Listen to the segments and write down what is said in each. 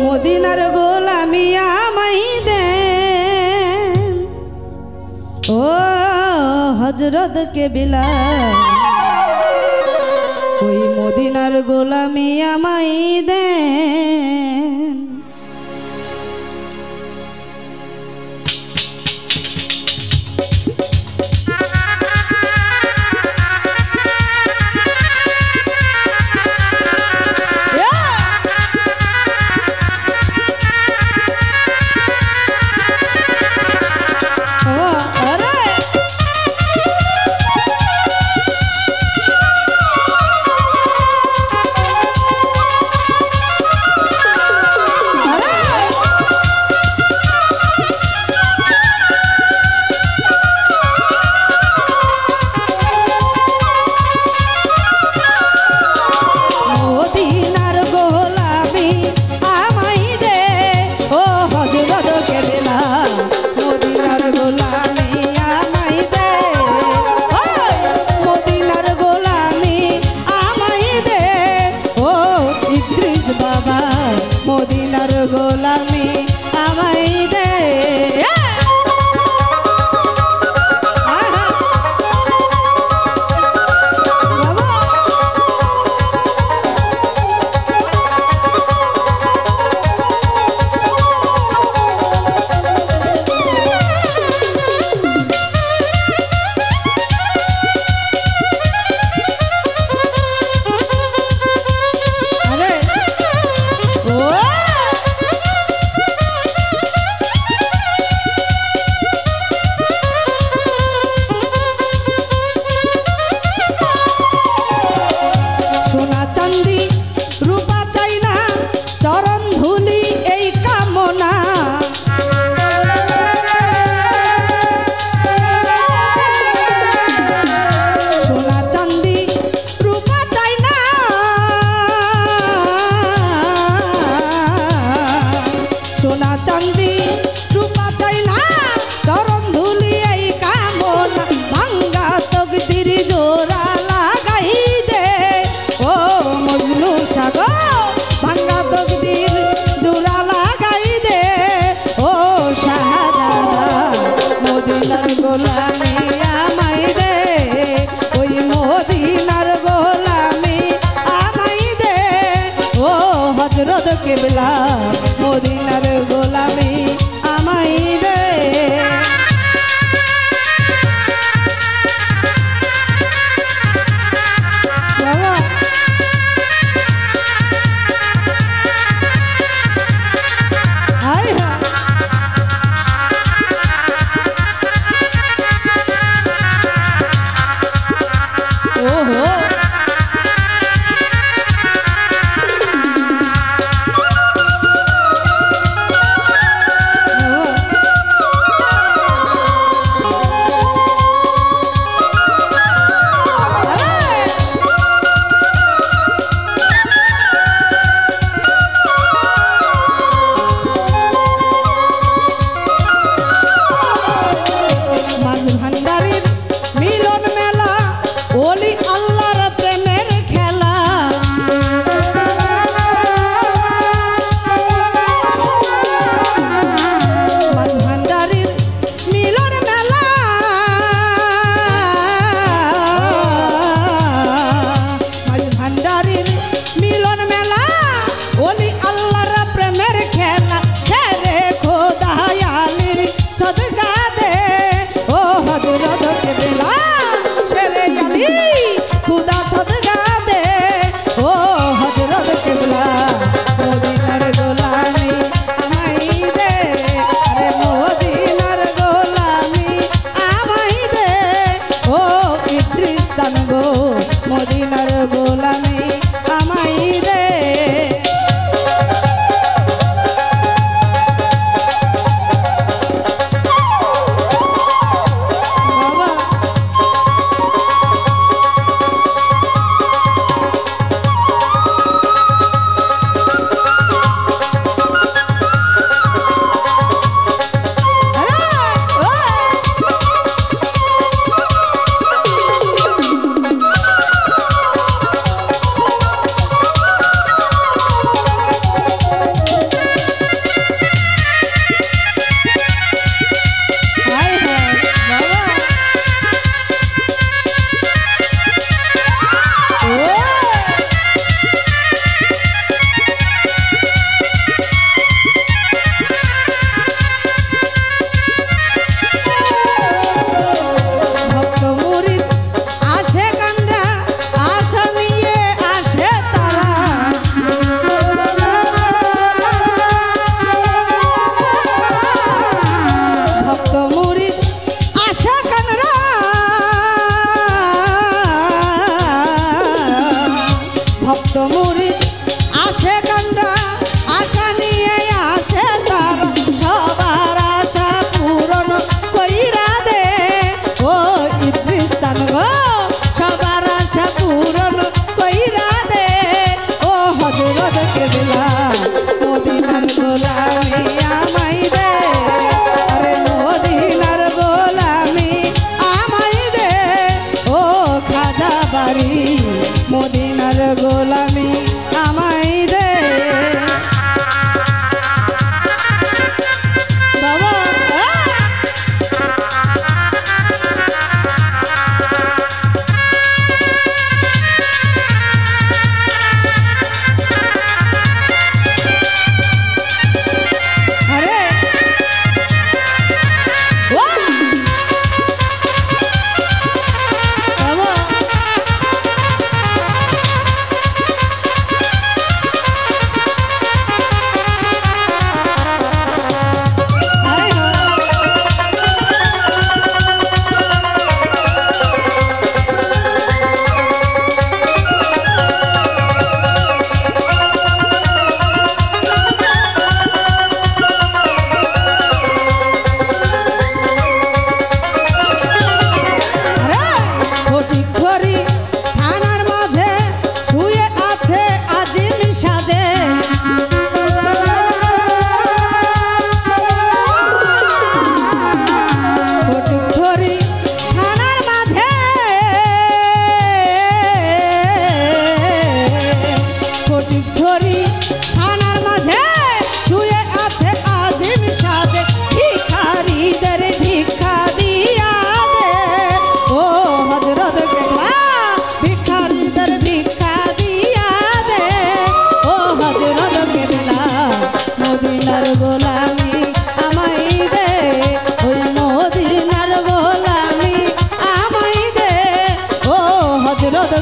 মদিনার গোলামি আমাই দেন ও হযরত কেবলা ওই মদিনার গোলামি আমাই দেন গোলামি আমাই দে হযরত কেবলা মদিনার গোলামি আমাই দে বাবা আয় ওহো ভক্ত মুরিদ আসে কান্ডা আশা নিয়ে আসে তারা সবার আশা পূরণ কইরা দে ও ইদ্রিস্তান গো সবার আশা পূরণ কইরা দে ও হযরত কেবলা মদিনার গোলামি আমায় দে আরে মদিনার গোলামি আমায় দে ও খাজা বাড়ি মদিনার গোলামি আমায় দে বাবা আরে বাবা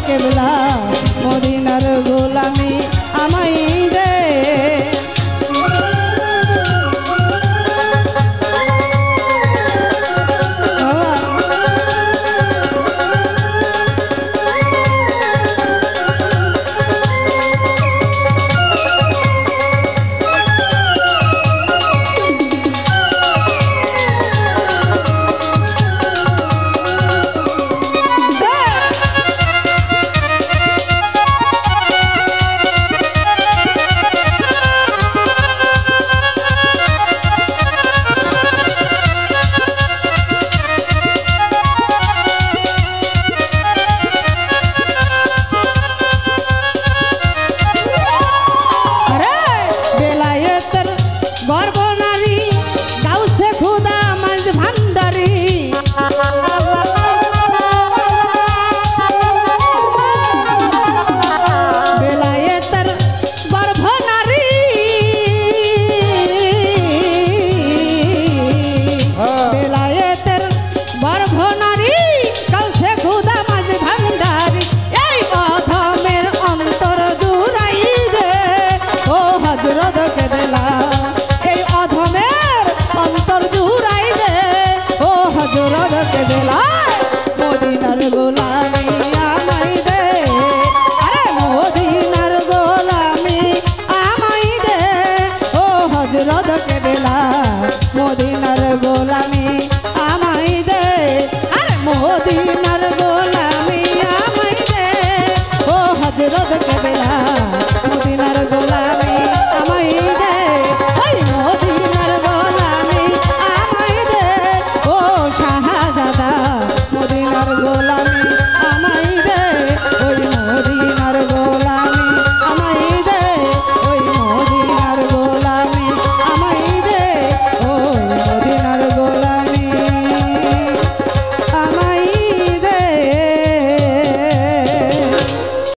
কেবলা মদিনার গোলামি আমায় দে গর্বনারী গাউসে খুদা মাঝ ভান্ডারী বেলায়েতের গর্ভনারী বেলায়েতের গর্ভনারী গাউসে খুদা মাঝ ভান্ডারী এই অধমের অন্তর জুড়াই দে ও হযরত কেবলা অন্তর জুড়াই দে ও হযরত কেবলা মদিনার গোলামি আমায় দে আরে মদিনার গোলামি আমায় দে ও হযরত কেবলা মদিনার গোলামি আমায় দে আরে মদিনার গোলামি আমায় দে ও হযরত কেবলা